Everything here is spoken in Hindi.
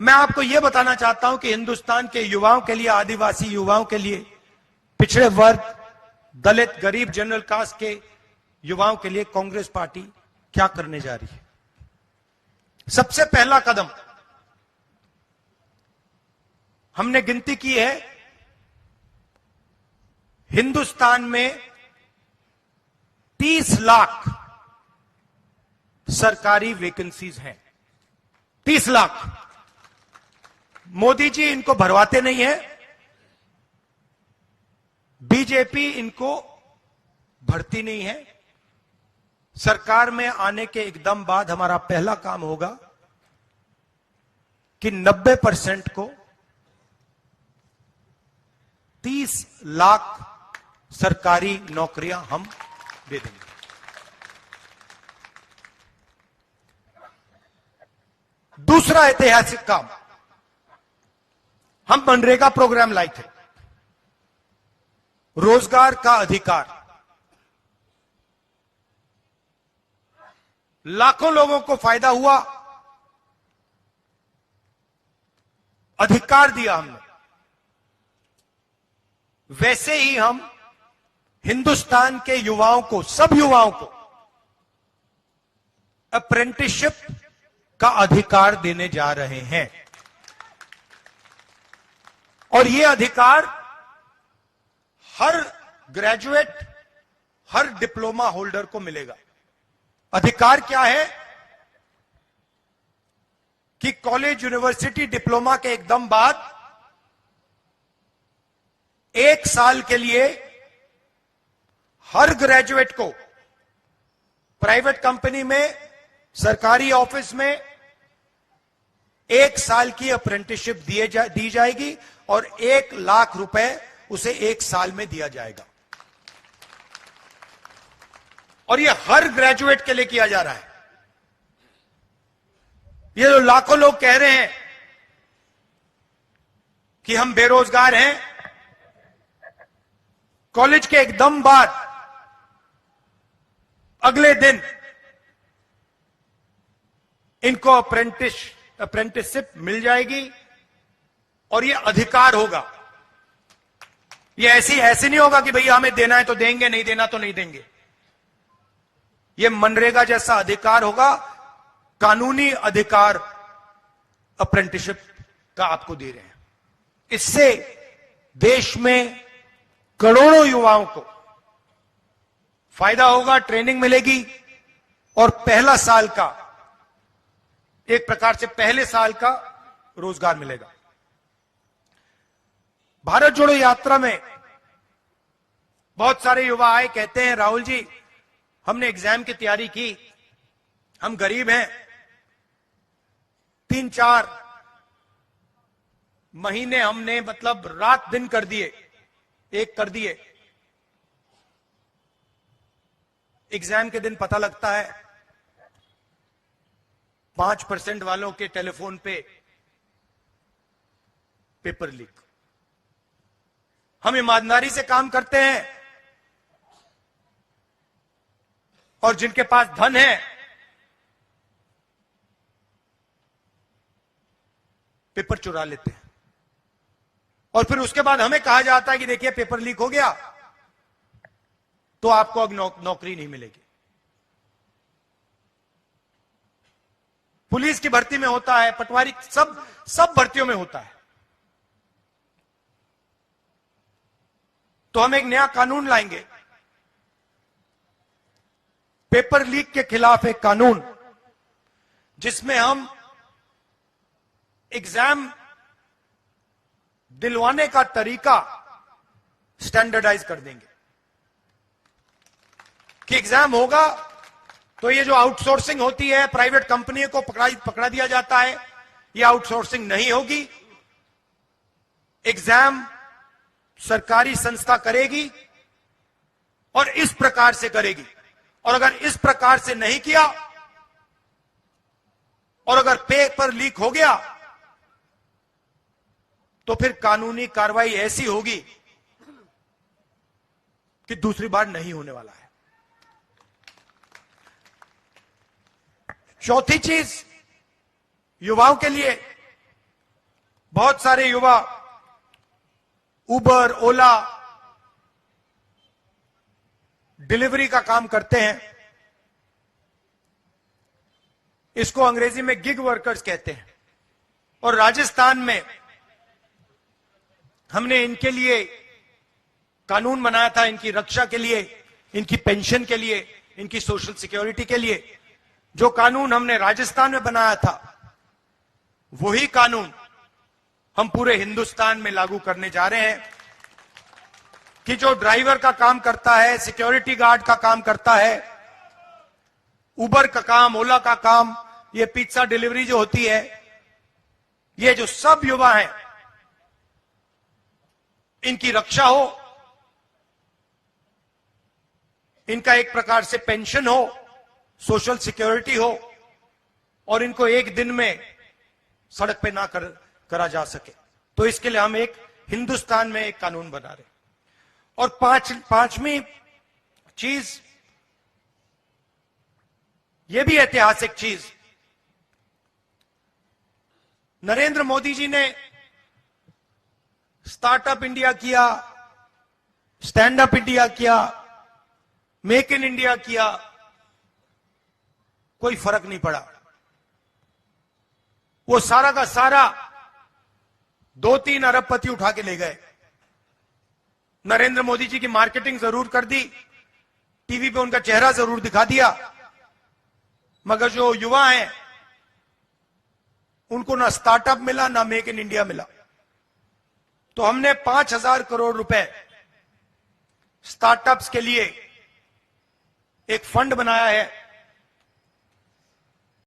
मैं आपको यह बताना चाहता हूं कि हिंदुस्तान के युवाओं के लिए, आदिवासी युवाओं के लिए, पिछड़े वर्ग, दलित, गरीब, जनरल कास्ट के युवाओं के लिए कांग्रेस पार्टी क्या करने जा रही है। सबसे पहला कदम हमने गिनती की है, हिंदुस्तान में 30 लाख सरकारी वैकेंसीज हैं। 30 लाख। मोदी जी इनको भरवाते नहीं है, बीजेपी इनको भरती नहीं है। सरकार में आने के एकदम बाद हमारा पहला काम होगा कि 90% को 30 लाख सरकारी नौकरियां हम दे देंगे। दूसरा ऐतिहासिक काम, हम मनरेगा प्रोग्राम लाए थे, रोजगार का अधिकार। लाखों लोगों को फायदा हुआ, अधिकार दिया हमने। वैसे ही हम हिंदुस्तान के युवाओं को, सब युवाओं को अप्रेंटिसशिप का अधिकार देने जा रहे हैं। और यह अधिकार हर ग्रेजुएट, हर डिप्लोमा होल्डर को मिलेगा। अधिकार क्या है कि कॉलेज, यूनिवर्सिटी, डिप्लोमा के एकदम बाद 1 साल के लिए हर ग्रेजुएट को प्राइवेट कंपनी में, सरकारी ऑफिस में 1 साल की अप्रेंटिसशिप दी जाएगी और 1 लाख रुपए उसे 1 साल में दिया जाएगा। और यह हर ग्रेजुएट के लिए किया जा रहा है। ये जो लाखों लोग कह रहे हैं कि हम बेरोजगार हैं, कॉलेज के एकदम बाद अगले दिन इनको अप्रेंटिसशिप मिल जाएगी और यह अधिकार होगा। यह ऐसे नहीं होगा कि भैया हमें देना है तो देंगे, नहीं देना तो नहीं देंगे। यह मनरेगा जैसा अधिकार होगा, कानूनी अधिकार अप्रेंटिसशिप का आपको दे रहे हैं। इससे देश में करोड़ों युवाओं को फायदा होगा, ट्रेनिंग मिलेगी और पहला साल का, एक प्रकार से पहले साल का रोजगार मिलेगा। भारत जोड़ो यात्रा में बहुत सारे युवा आए, कहते हैं राहुल जी हमने एग्जाम की तैयारी की, हम गरीब हैं, 3-4 महीने हमने मतलब रात दिन कर दिए, एक कर दिए। एग्जाम के दिन पता लगता है 5% वालों के टेलीफोन पे पेपर लीक। हम ईमानदारी से काम करते हैं और जिनके पास धन है पेपर चुरा लेते हैं और फिर उसके बाद हमें कहा जाता है कि देखिए पेपर लीक हो गया तो आपको अब नौकरी नहीं मिलेगी। पुलिस की भर्ती में होता है, पटवारी, सब भर्तियों में होता है। तो हम एक नया कानून लाएंगे, पेपर लीक के खिलाफ एक कानून, जिसमें हम एग्जाम दिलवाने का तरीका स्टैंडर्डाइज कर देंगे कि एग्जाम होगा तो ये जो आउटसोर्सिंग होती है, प्राइवेट कंपनी को पकड़ा दिया जाता है, ये आउटसोर्सिंग नहीं होगी। एग्जाम सरकारी संस्था करेगी और इस प्रकार से करेगी। और अगर इस प्रकार से नहीं किया और अगर पेपर लीक हो गया तो फिर कानूनी कार्रवाई ऐसी होगी कि दूसरी बार नहीं होने वाला है। चौथी चीज युवाओं के लिए बहुत सारे युवा उबर, ओला, डिलीवरी का काम करते हैं। इसको अंग्रेजी में गिग वर्कर्स कहते हैं। और राजस्थान में हमने इनके लिए कानून बनाया था, इनकी रक्षा के लिए, इनकी पेंशन के लिए, इनकी सोशल सिक्योरिटी के लिए। जो कानून हमने राजस्थान में बनाया था, वही कानून हम पूरे हिंदुस्तान में लागू करने जा रहे हैं कि जो ड्राइवर का काम करता है, सिक्योरिटी गार्ड का काम करता है, उबर का काम, ओला का काम, ये पिज्जा डिलीवरी जो होती है, ये जो सब युवा हैं, इनकी रक्षा हो, इनका एक प्रकार से पेंशन हो, सोशल सिक्योरिटी हो, और इनको एक दिन में सड़क पे ना करा जा सके। तो इसके लिए हम एक हिंदुस्तान में एक कानून बना रहे हैं। और पांचवी चीज, यह भी ऐतिहासिक चीज, नरेंद्र मोदी जी ने स्टार्टअप इंडिया किया, स्टैंड अप इंडिया किया, मेक इन इंडिया किया, कोई फर्क नहीं पड़ा। वो सारा का सारा 2-3 अरबपति उठा के ले गए। नरेंद्र मोदी जी की मार्केटिंग जरूर कर दी, टीवी पे उनका चेहरा जरूर दिखा दिया, मगर जो युवा हैं उनको ना स्टार्टअप मिला, ना मेक इन इंडिया मिला। तो हमने 5,000 करोड़ रुपए स्टार्टअप्स के लिए एक फंड बनाया है,